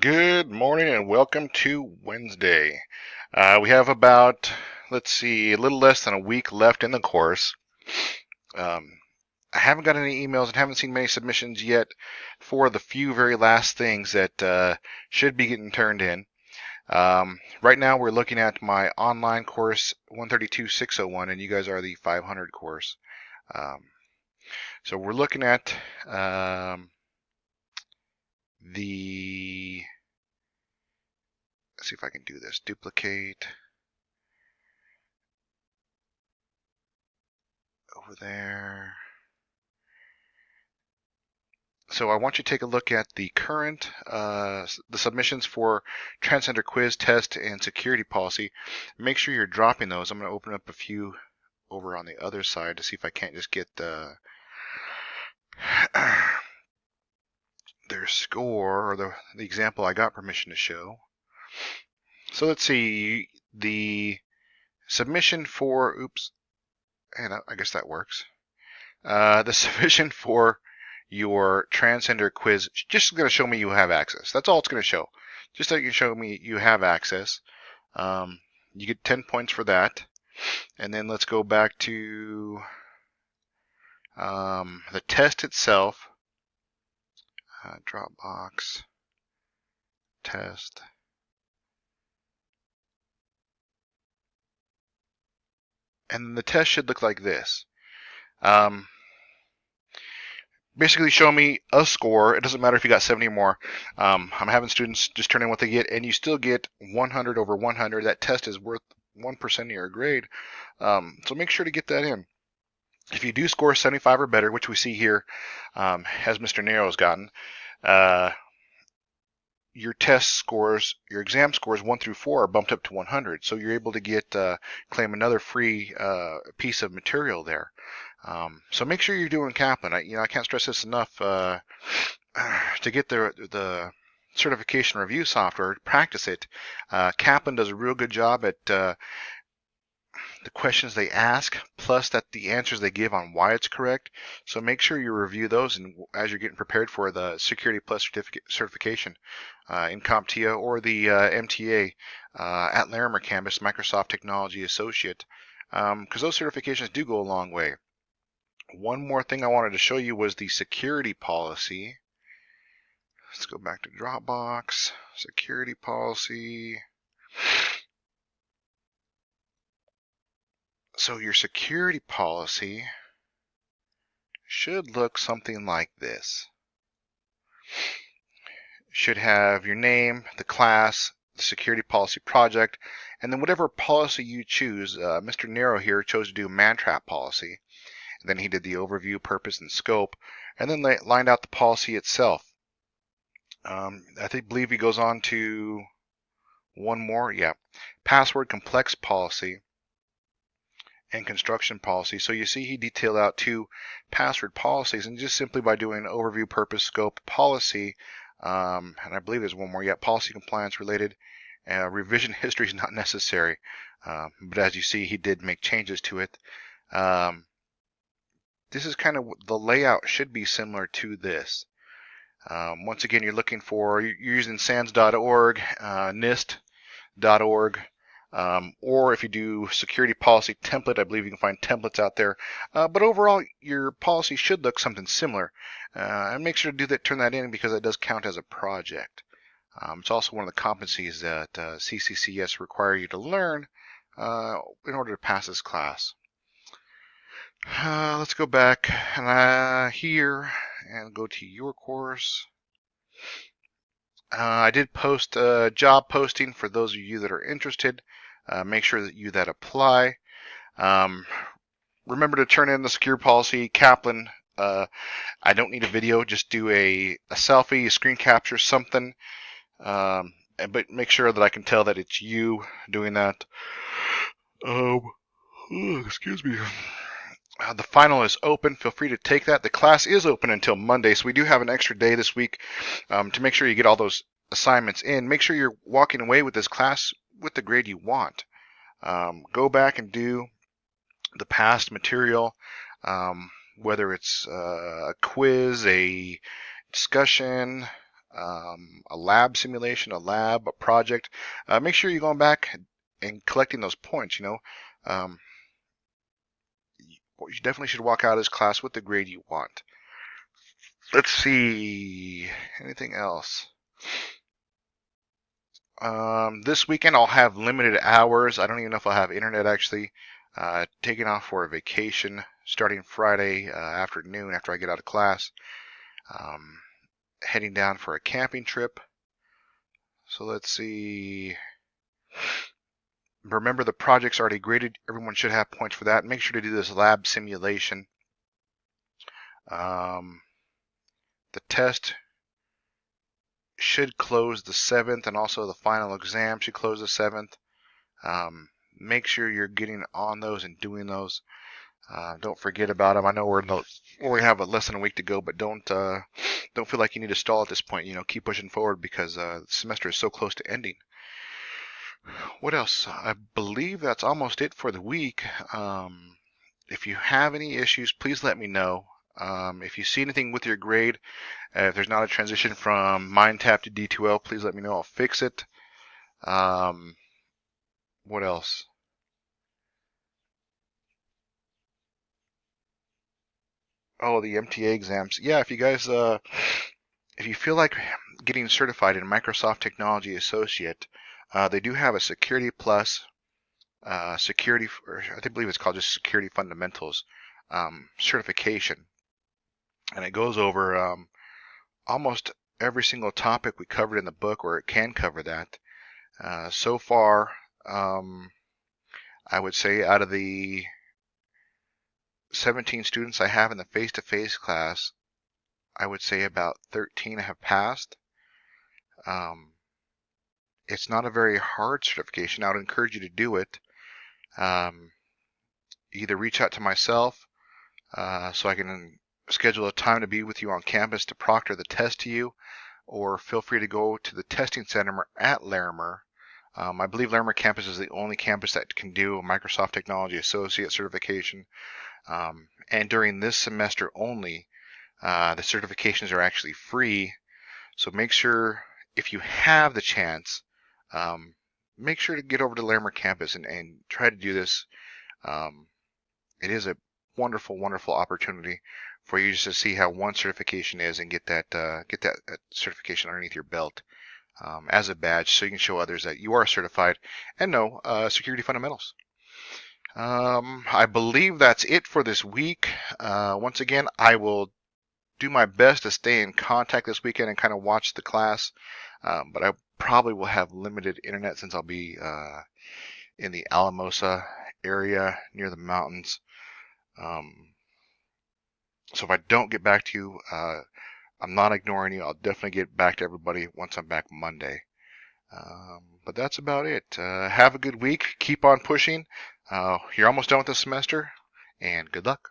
Good morning and welcome to Wednesday. We have about, a little less than a week left in the course. Um, I haven't got any emails and haven't seen many submissions yet for the few very last things that should be getting turned in. Right now we're looking at my online course 132-601 and you guys are the 500 course. So we're looking at the let's see if I can do this. Duplicate over there. So I want you to take a look at the current, the submissions for Transcender Quiz, Test, and Security Policy. Make sure you're dropping those. I'm going to open up a few over on the other side to see if I can't just get their score or the example I got permission to show. So let's see, the submission for, and I guess that works. The submission for your Transcender quiz just going to show me you have access. That's all it's going to show. Just so you can show me you have access. You get 10 points for that. And then let's go back to the test itself. Dropbox test. And the test should look like this. Basically show me a score. It doesn't matter if you got 70 or more. I'm having students just turn in what they get, and you still get 100 over 100. That test is worth 1% of your grade. So make sure to get that in. If you do score 75 or better, which we see here, as Mr. Nero has gotten, your test scores, your exam scores 1 through 4 are bumped up to 100. So you're able to claim another free piece of material there. So make sure you're doing Kaplan. I can't stress this enough. To get the certification review software, practice it. Kaplan does a real good job at the questions they ask, plus that the answers they give on why it's correct. So make sure you review those, and as you're getting prepared for the Security Plus certification in CompTIA or the MTA at Larimer Campus, Microsoft Technology Associate, because those certifications do go a long way. One more thing I wanted to show you was the security policy. Let's go back to Dropbox, security policy. So your security policy should look something like this. Should have your name, the class, the security policy project, and then whatever policy you choose. Mr. Nero here chose to do man-trap policy. And then he did the overview, purpose, and scope, and then lined out the policy itself. Believe he goes on to one more. Yeah, password complex policy and construction policy. So you see he detailed out 2 password policies, and just simply by doing overview, purpose, scope, policy, and I believe there's one more. Yeah, policy compliance related. Revision history is not necessary, but as you see, he did make changes to it. This is kind of the layout should be similar to this. Once again, you're using SANS.org, NIST.org, or if you do security policy template, I believe you can find templates out there. But overall, your policy should look something similar. And make sure to turn that in because that does count as a project. It's also one of the competencies that CCCS require you to learn in order to pass this class. Let's go back here and go to your course. I did post a job posting for those of you that are interested. Make sure that apply. Remember to turn in the secure policy, Kaplan. I don't need a video. Just do a selfie, a screen capture, something. But make sure that I can tell that it's you doing that. Excuse me. The final is open. Feel free to take that. The class is open until Monday, so we do have an extra day this week to make sure you get all those assignments in. Make sure you're walking away with this class with the grade you want. Go back and do the past material, whether it's a quiz, a discussion, a lab simulation, a lab, a project, make sure you're going back and collecting those points. You definitely should walk out of this class with the grade you want. Let's see, anything else? This weekend I'll have limited hours. I don't even know if I'll have internet actually. Taking off for a vacation starting Friday afternoon after I get out of class. Heading down for a camping trip. So let's see. Remember, the project's already graded. Everyone should have points for that. Make sure to do this lab simulation. The test should close the 7th, and also the final exam should close the 7th. Make sure you're getting on those and doing those. Don't forget about them. I know we only have less than a week to go, but don't feel like you need to stall at this point. Keep pushing forward because the semester is so close to ending. What else? I believe that's almost it for the week. If you have any issues, please let me know. If you see anything with your grade, if there's not a transition from MindTap to D2L, please let me know. I'll fix it. What else? Oh, the MTA exams. Yeah, if you guys, if you feel like getting certified in Microsoft Technology Associate, they do have a Security Plus, Security, or I believe it's called just Security Fundamentals certification, and it goes over almost every single topic we covered in the book, or it can cover that. So far, I would say out of the 17 students I have in the face-to-face class, I would say about 13 have passed. It's not a very hard certification. I would encourage you to do it. Either reach out to myself so I can schedule a time to be with you on campus to proctor the test to you, or feel free to go to the testing center at Larimer. I believe Larimer campus is the only campus that can do a Microsoft Technology Associate certification. And during this semester only, the certifications are actually free. So make sure, if you have the chance, make sure to get over to Larimer campus and try to do this. It is a wonderful, wonderful opportunity for you just to see how one certification is and get that certification underneath your belt as a badge, so you can show others that you are certified and know security fundamentals. I believe that's it for this week. Once again, I will do my best to stay in contact this weekend and kind of watch the class, but I probably will have limited internet since I'll be in the Alamosa area near the mountains. So if I don't get back to you, I'm not ignoring you. I'll definitely get back to everybody once I'm back Monday. But that's about it. Have a good week. Keep on pushing. You're almost done with the semester, and good luck.